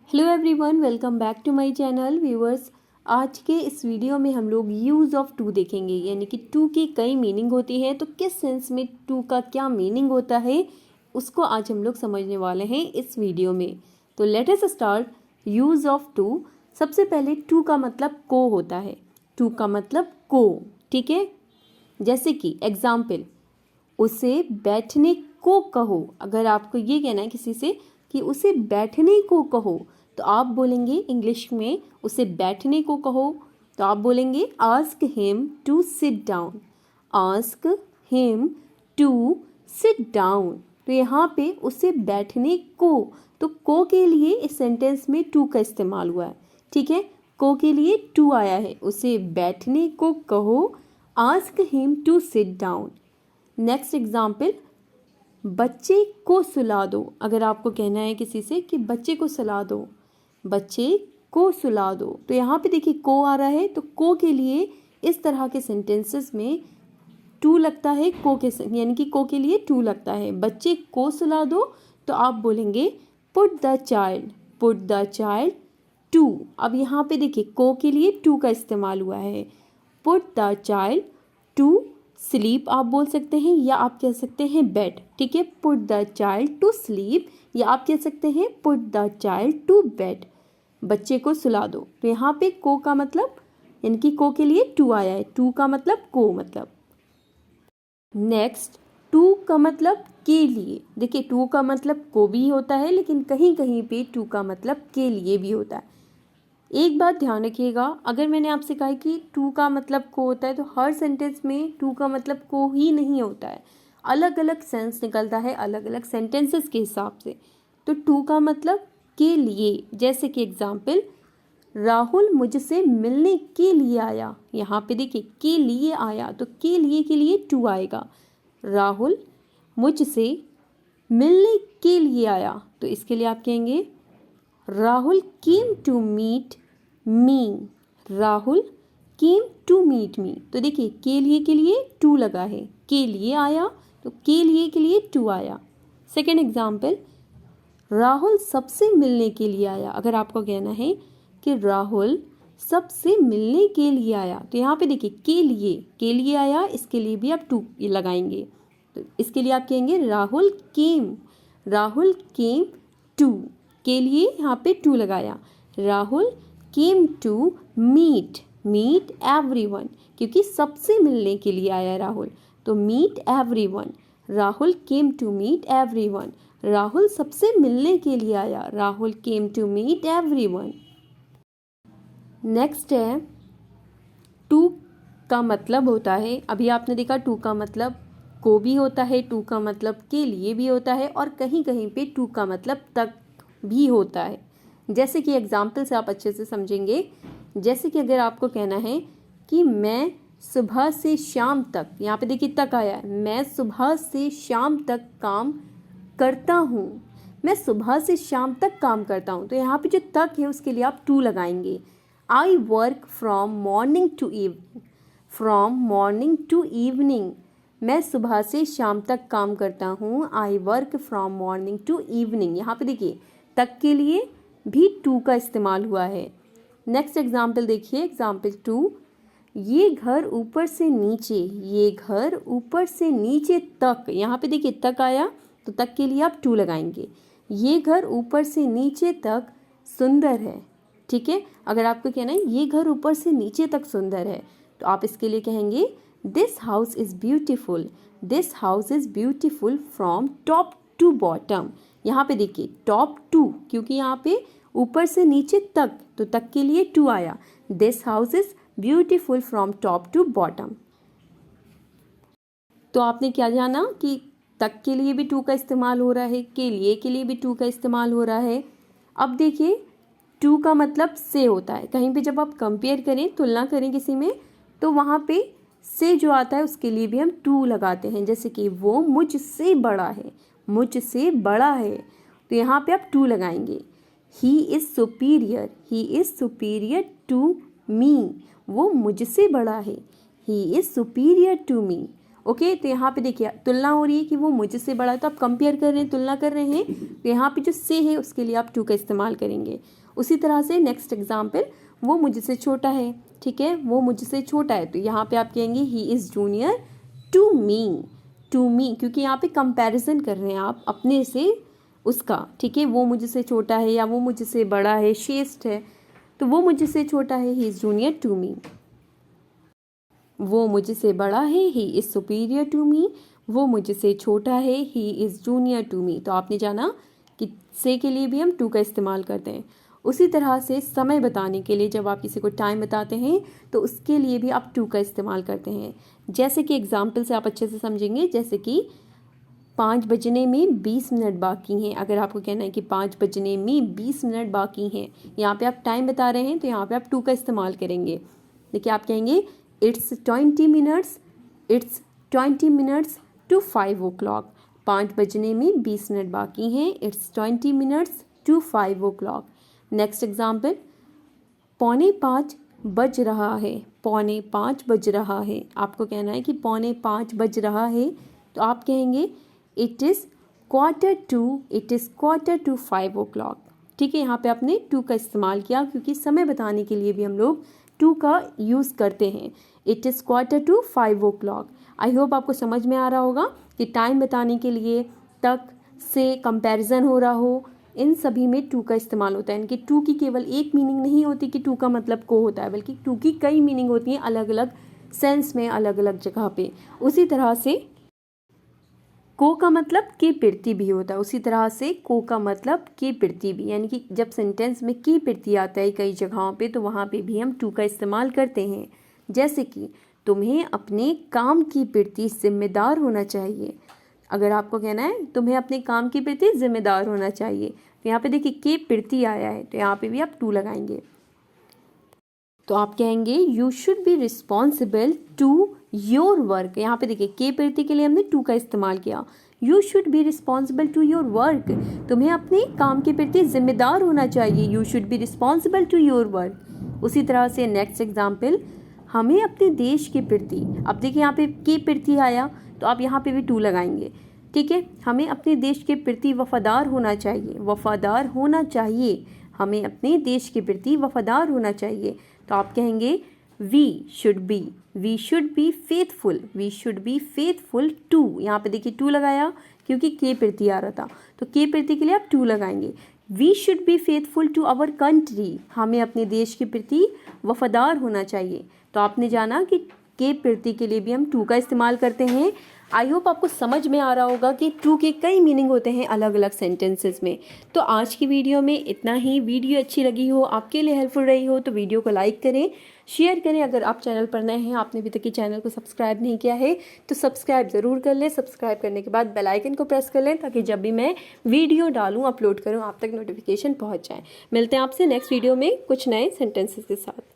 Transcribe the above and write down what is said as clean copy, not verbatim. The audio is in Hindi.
Hello everyone, welcome back to my channel viewers. आज के इस वीडियो में हम लोग यूज़ ऑफ टू देखेंगे, यानी कि टू की कई मीनिंग होती है, तो किस सेंस में टू का क्या मीनिंग होता है उसको आज हम लोग समझने वाले हैं इस वीडियो में। तो let us start use of to. सबसे पहले टू का मतलब को होता है। टू का मतलब को, ठीक है। जैसे कि एग्जाम्पल, उसे बैठने को कहो। अगर आपको ये कहना है किसी से कि उसे बैठने को कहो, तो आप बोलेंगे इंग्लिश में उसे बैठने को कहो, तो आप बोलेंगे ask him to sit down. Ask him to sit down. तो यहाँ पे उसे बैठने को को के लिए इस सेंटेंस में टू का इस्तेमाल हुआ है, ठीक है। को के लिए टू आया है, उसे बैठने को कहो, ask him to sit down. Next example, बच्चे को सुला दो। अगर आपको कहना है किसी से कि बच्चे को सुला दो, बच्चे को सुला दो, तो यहाँ पे देखिए को आ रहा है, तो को के लिए इस तरह के सेंटेंसेस में टू लगता है। को के यानी कि को के लिए टू लगता है। बच्चे को सुला दो, तो आप बोलेंगे put the child, put the child to. अब यहाँ पे देखिए को के लिए टू का इस्तेमाल हुआ है। Put the child to sleep आप बोल सकते हैं, या आप कह सकते हैं बेड, ठीक है। Put the child to sleep, या आप कह सकते हैं put the child to bed. बच्चे को सुला दो, तो यहाँ पे को का मतलब यानी कि को के लिए टू आया है। टू का मतलब को मतलब। नेक्स्ट, टू का मतलब के लिए। देखिए टू का मतलब को भी होता है, लेकिन कहीं कहीं पे टू का मतलब के लिए भी होता है। एक बात ध्यान रखिएगा, अगर मैंने आपसे कहा कि टू का मतलब को होता है, तो हर सेंटेंस में टू का मतलब को ही नहीं होता है, अलग अलग सेंस निकलता है अलग अलग सेंटेंसेस के हिसाब से। तो टू का मतलब के लिए, जैसे कि एग्जाम्पल, राहुल मुझसे मिलने के लिए आया। यहाँ पे देखिए के लिए आया, तो के लिए टू आएगा। राहुल मुझसे मिलने के लिए आया, तो इसके लिए आप कहेंगे Rahul came to meet me. Rahul came to meet me. तो देखिए के लिए टू लगा है, के लिए आया, तो के लिए टू आया। सेकेंड एग्जाम्पल, राहुल सबसे मिलने के लिए आया। अगर आपको कहना है कि राहुल सबसे मिलने के लिए आया, तो यहाँ पे देखिए के लिए आया, इसके लिए भी आप टू लगाएंगे, तो इसके लिए आप कहेंगे राहुल केम टू। के लिए यहाँ पे टू लगाया। Rahul came to meet everyone, क्योंकि सबसे मिलने के लिए आया राहुल, तो meet everyone. Rahul came to meet everyone. Rahul सबसे मिलने के लिए आया। Rahul came to meet everyone. Next है, टू का मतलब होता है, अभी आपने देखा टू का मतलब को भी होता है, टू का मतलब के लिए भी होता है, और कहीं कहीं पे टू का मतलब तक भी होता है। जैसे कि एग्जाम्पल से आप अच्छे से समझेंगे। जैसे कि अगर आपको कहना है कि मैं सुबह से शाम तक, यहाँ पे देखिए तक आया है, मैं सुबह से शाम तक काम करता हूँ। मैं सुबह से शाम तक काम करता हूँ, तो यहाँ पे जो तक है उसके लिए आप टू लगाएंगे। I work from morning to evening. From morning to evening, मैं सुबह से शाम तक काम करता हूँ। I work from morning to evening. यहाँ पे देखिए तक के लिए भी टू का इस्तेमाल हुआ है। नेक्स्ट एग्जाम्पल देखिए, एग्जाम्पल टू, ये घर ऊपर से नीचे, ये घर ऊपर से नीचे तक। यहाँ पे देखिए तक आया, तो तक के लिए आप टू लगाएंगे। ये घर ऊपर से नीचे तक सुंदर है, ठीक है। अगर आपको कहना है ये घर ऊपर से नीचे तक सुंदर है, तो आप इसके लिए कहेंगे this house is beautiful. This house is beautiful from top to bottom. यहाँ पे देखिए टॉप टू, क्योंकि यहाँ पे ऊपर से नीचे तक, तो तक के लिए टू आया। This house is beautiful from top to bottom. तो आपने क्या जाना कि तक के लिए भी टू का इस्तेमाल हो रहा है, के लिए भी टू का इस्तेमाल हो रहा है। अब देखिए टू का मतलब से होता है। कहीं पे जब आप कंपेयर करें, तुलना करें किसी में, तो वहाँ पे से जो आता है उसके लिए भी हम टू लगाते हैं। जैसे कि वो मुझसे बड़ा है, मुझसे बड़ा है, तो यहाँ पे आप टू लगाएंगे। He is superior to me. वो मुझसे बड़ा है, he is superior to me. Okay, तो यहाँ पे देखिए तुलना हो रही है कि वो मुझसे बड़ा है, तो आप कंपेयर कर रहे हैं, तुलना कर रहे हैं, तो यहाँ पे जो से है उसके लिए आप टू का इस्तेमाल करेंगे। उसी तरह से नेक्स्ट एग्जाम्पल, वो मुझसे छोटा है, ठीक है, वो मुझसे छोटा है, तो यहाँ पे आप कहेंगे he is junior to me, to me, क्योंकि यहाँ पे कंपैरिजन कर रहे हैं आप अपने से उसका, ठीक है, वो मुझसे छोटा है या वो मुझसे बड़ा है, श्रेष्ठ है, तो वो मुझसे छोटा है, he is junior to me. वो मुझसे बड़ा है, he is superior to me. वो मुझसे छोटा है, he is junior to me. तो आपने जाना कि से के लिए भी हम टू का इस्तेमाल करते हैं। उसी तरह से समय बताने के लिए जब आप किसी को टाइम बताते हैं तो उसके लिए भी आप टू का इस्तेमाल करते हैं। जैसे कि एग्जाम्पल से आप अच्छे से समझेंगे, जैसे कि 5 बजने में 20 मिनट बाकी हैं। अगर आपको कहना है कि 5 बजने में 20 मिनट बाकी हैं, यहाँ पे आप टाइम बता रहे हैं, तो यहाँ पे आप टू का इस्तेमाल करेंगे। देखिए आप कहेंगे इट्स 20 मिनट्स टू 5 o'clock। 5 बजने में 20 मिनट बाकी हैं, it's 20 minutes to 5 o'clock। Next example, 4:45 बज रहा है, 4:45 बज रहा है। आपको कहना है कि 4:45 बज रहा है, तो आप कहेंगे it is quarter to 5 o'clock। ठीक है, यहाँ पे आपने टू का इस्तेमाल किया क्योंकि समय बताने के लिए भी हम लोग टू का यूज़ करते हैं। It is quarter to 5 o'clock। I hope आपको समझ में आ रहा होगा कि टाइम बताने के लिए, तक से कंपैरिजन हो रहा हो, इन सभी में टू का इस्तेमाल होता है। इनकी टू की केवल एक मीनिंग नहीं होती कि टू का मतलब को होता है, बल्कि टू की कई मीनिंग होती हैं अलग अलग सेंस में, अलग अलग जगह पे। उसी तरह से को का मतलब के प्रति भी होता है, उसी तरह से को का मतलब के प्रति भी, यानी कि जब सेंटेंस में के प्रति आता है कई जगहों पे, तो वहाँ पे भी हम टू का इस्तेमाल करते हैं। जैसे कि तुम्हें अपने काम के प्रति जिम्मेदार होना चाहिए। अगर आपको कहना है तुम्हें अपने काम के प्रति जिम्मेदार होना चाहिए, तो यहाँ पे देखिए के प्रति आया है, तो यहाँ पे भी आप टू लगाएंगे। तो आप कहेंगे you should be responsible to your work. यहाँ पे देखिए के प्रति के लिए हमने टू का इस्तेमाल किया। You should be responsible to your work, तुम्हें अपने काम के प्रति जिम्मेदार होना चाहिए। You should be responsible to your work. उसी तरह से नेक्स्ट एग्जाम्पल, हमें अपने देश के प्रति, अब देखिए यहाँ पे के प्रति आया, तो आप यहाँ पे भी टू लगाएंगे। ठीक है, हमें अपने देश के प्रति वफादार होना चाहिए, वफादार होना चाहिए, हमें अपने देश के प्रति वफादार होना चाहिए। तो आप कहेंगे we should be faithful to. यहाँ पे देखिए टू लगाया क्योंकि के प्रति आ रहा था, तो के प्रति के लिए आप टू लगाएंगे। We should be faithful to our country, हमें अपने देश के प्रति वफादार होना चाहिए। तो आपने जाना कि के प्रति के लिए भी हम टू का इस्तेमाल करते हैं। आई होप आपको समझ में आ रहा होगा कि टू के कई मीनिंग होते हैं अलग अलग सेंटेंसेस में। तो आज की वीडियो में इतना ही। वीडियो अच्छी लगी हो, आपके लिए हेल्पफुल रही हो, तो वीडियो को लाइक करें, शेयर करें। अगर आप चैनल पर नए हैं, आपने अभी तक के चैनल को सब्सक्राइब नहीं किया है, तो सब्सक्राइब ज़रूर कर लें। सब्सक्राइब करने के बाद बेल आइकन को प्रेस कर लें, ताकि जब भी मैं वीडियो डालूँ, अपलोड करूँ, आप तक नोटिफिकेशन पहुँच जाए। मिलते हैं आपसे नेक्स्ट वीडियो में कुछ नए सेंटेंसेस के साथ।